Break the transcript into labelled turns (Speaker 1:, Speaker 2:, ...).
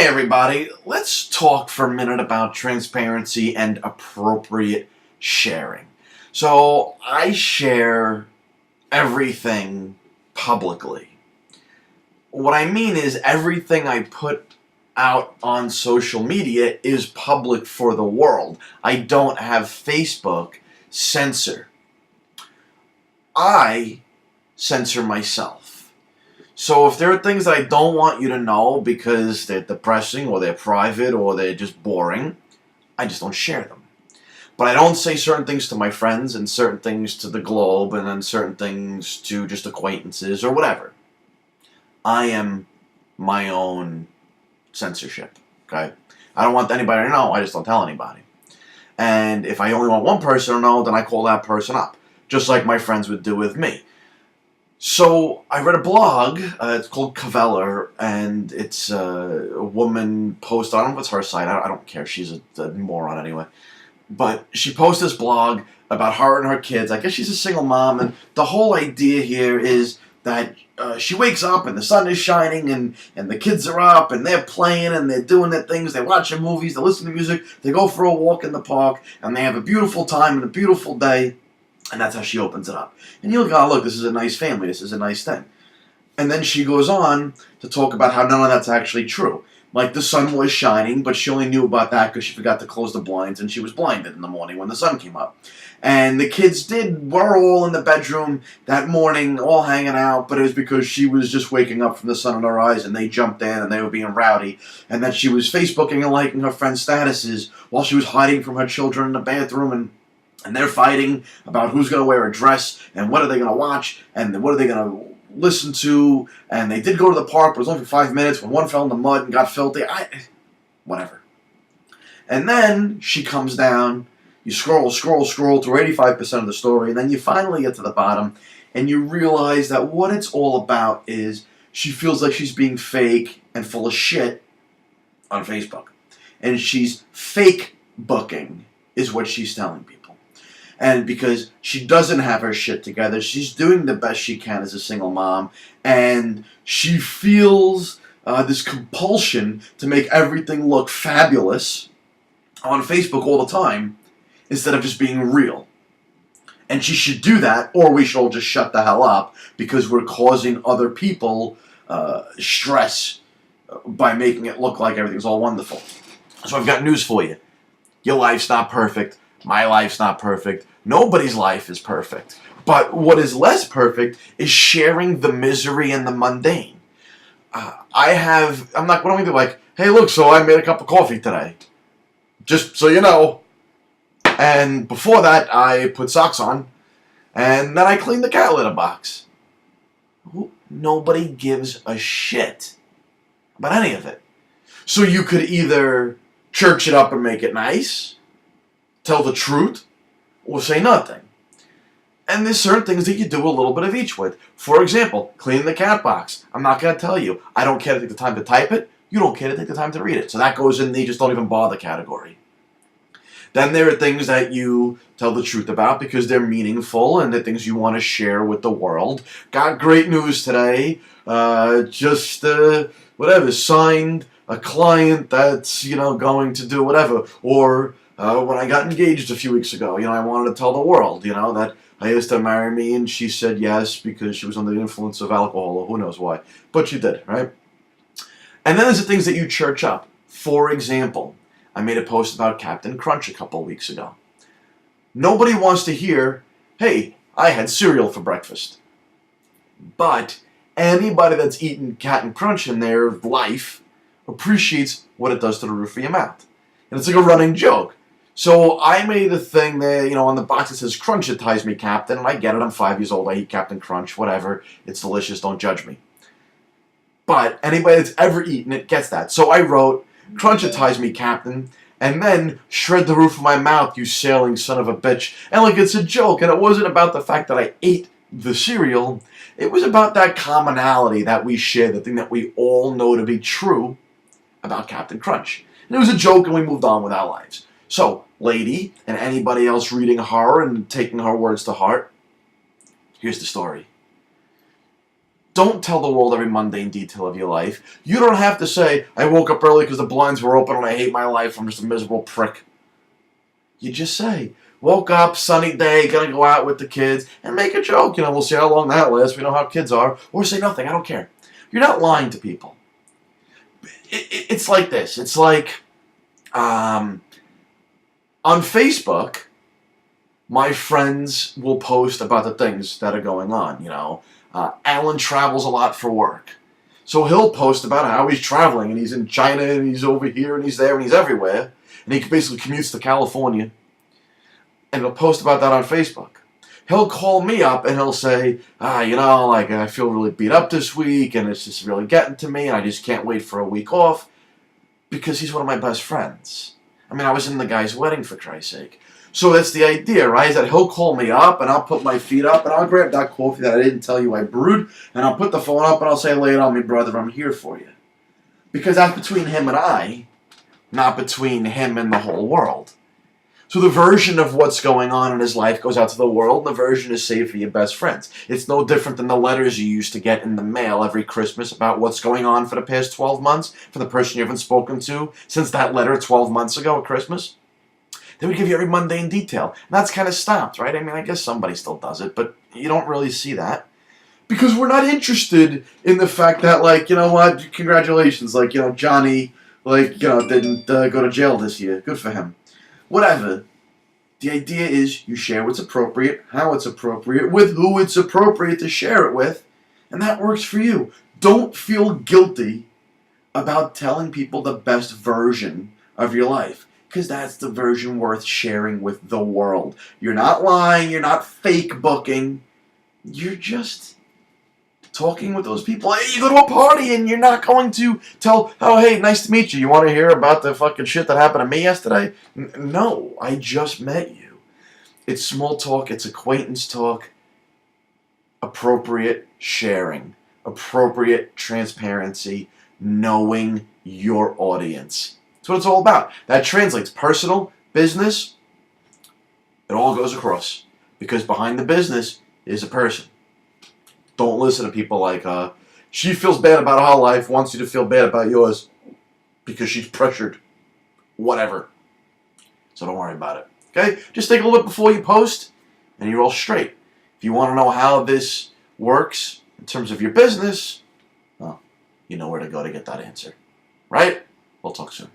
Speaker 1: Hey everybody, let's talk for a minute about transparency and appropriate sharing. So, I share everything publicly. What I mean is everything I put out on social media is public for the world. I don't have Facebook censor. I censor myself. So if there are things that I don't want you to know because they're depressing or they're private or they're just boring, I just don't share them. But I don't say certain things to my friends and certain things to the globe and then certain things to just acquaintances or whatever. I am my own censorship, okay? I don't want anybody to know, I just don't tell anybody. And if I only want one person to know, then I call that person up, just like my friends would do with me. So, I read a blog, it's called Caveller, and it's a woman posted, I don't know if it's her site, I don't care, she's a moron anyway. But she posted this blog about her and her kids. I guess she's a single mom, and the whole idea here is that she wakes up and the sun is shining and the kids are up and they're playing and they're doing their things, they're watching movies, they're listening to music, they go for a walk in the park, and they have a beautiful time and a beautiful day. And that's how she opens it up. And you'll go, look, this is a nice family. This is a nice thing. And then she goes on to talk about how none of that's actually true. Like the sun was shining, but she only knew about that because she forgot to close the blinds and she was blinded in the morning when the sun came up. And the kids were all in the bedroom that morning, all hanging out, but it was because she was just waking up from the sun in her eyes and they jumped in and they were being rowdy. And that she was Facebooking and liking her friends' statuses while she was hiding from her children in the bathroom and they're fighting about who's going to wear a dress, and what are they going to watch, and what are they going to listen to, and they did go to the park, but it was only for 5 minutes when one fell in the mud and got filthy. Whatever. And then she comes down, you scroll through 85% of the story, and then you finally get to the bottom, and you realize that what it's all about is she feels like she's being fake and full of shit on Facebook. And she's fake booking, is what she's telling people. And because she doesn't have her shit together, she's doing the best she can as a single mom, and she feels this compulsion to make everything look fabulous on Facebook all the time, instead of just being real. And she should do that, or we should all just shut the hell up, because we're causing other people stress by making it look like everything's all wonderful. So I've got news for you. Your life's not perfect. My life's not perfect. Nobody's life is perfect. But what is less perfect is sharing the misery and the mundane. I'm not going to be like, hey, look, so I made a cup of coffee today. Just so you know. And before that, I put socks on. And then I cleaned the cat litter box. Nobody gives a shit about any of it. So you could either church it up and make it nice, tell the truth, or say nothing. And there's certain things that you do a little bit of each with. For example, cleaning the cat box. I'm not going to tell you. I don't care to take the time to type it. You don't care to take the time to read it. So that goes in the just don't even bother category. Then there are things that you tell the truth about because they're meaningful and they're things you want to share with the world. Got great news today. Signed a client that's, going to do whatever. Or when I got engaged a few weeks ago, I wanted to tell the world, that I asked her to marry me and she said yes because she was under the influence of alcohol or who knows why. But she did, right? And then there's the things that you church up. For example, I made a post about Captain Crunch a couple of weeks ago. Nobody wants to hear, hey, I had cereal for breakfast. But anybody that's eaten Captain Crunch in their life appreciates what it does to the roof of your mouth. And it's like a running joke. So I made a thing there, on the box that says, Crunchitize me, Captain. And I get it, I'm 5 years old, I eat Captain Crunch, whatever. It's delicious, don't judge me. But anybody that's ever eaten it gets that. So I wrote, Crunchitize me, Captain. And then, shred the roof of my mouth, you sailing son of a bitch. And it's a joke. And it wasn't about the fact that I ate the cereal. It was about that commonality that we share, the thing that we all know to be true about Captain Crunch. And it was a joke and we moved on with our lives. So, lady, and anybody else reading her and taking her words to heart, here's the story. Don't tell the world every mundane detail of your life. You don't have to say, I woke up early because the blinds were open and I hate my life. I'm just a miserable prick. You just say, woke up, sunny day, gonna go out with the kids, and make a joke. We'll see how long that lasts. We know how kids are. Or say nothing. I don't care. You're not lying to people. It's like this. It's like, on Facebook, my friends will post about the things that are going on. Alan travels a lot for work. So he'll post about how he's traveling, and he's in China, and he's over here, and he's there, and he's everywhere. And he basically commutes to California. And he'll post about that on Facebook. He'll call me up, and he'll say, I feel really beat up this week, and it's just really getting to me, and I just can't wait for a week off. Because he's one of my best friends. I was in the guy's wedding, for Christ's sake. So that's the idea, right? Is that he'll call me up, and I'll put my feet up, and I'll grab that coffee that I didn't tell you I brewed, and I'll put the phone up, and I'll say, lay it on me, brother, I'm here for you. Because that's between him and I, not between him and the whole world. So the version of what's going on in his life goes out to the world, and the version is saved for your best friends. It's no different than the letters you used to get in the mail every Christmas about what's going on for the past 12 months for the person you haven't spoken to since that letter 12 months ago at Christmas. They would give you every mundane detail. And that's kind of stopped, right? I guess somebody still does it, but you don't really see that. Because we're not interested in the fact that, you know what, congratulations, Johnny, didn't go to jail this year. Good for him. Whatever. The idea is you share what's appropriate, how it's appropriate, with who it's appropriate to share it with, and that works for you. Don't feel guilty about telling people the best version of your life, because that's the version worth sharing with the world. You're not lying, you're not fake booking, you're just talking with those people. Hey, you go to a party and you're not going to tell, oh, hey, nice to meet you. You want to hear about the fucking shit that happened to me yesterday? No, I just met you. It's small talk. It's acquaintance talk. Appropriate sharing. Appropriate transparency. Knowing your audience. That's what it's all about. That translates personal, business. It all goes across. Because behind the business is a person. Don't listen to people like, she feels bad about her life, wants you to feel bad about yours because she's pressured. Whatever. So don't worry about it. Okay? Just take a look before you post, and you're all straight. If you want to know how this works in terms of your business, well, you know where to go to get that answer. Right? We'll talk soon.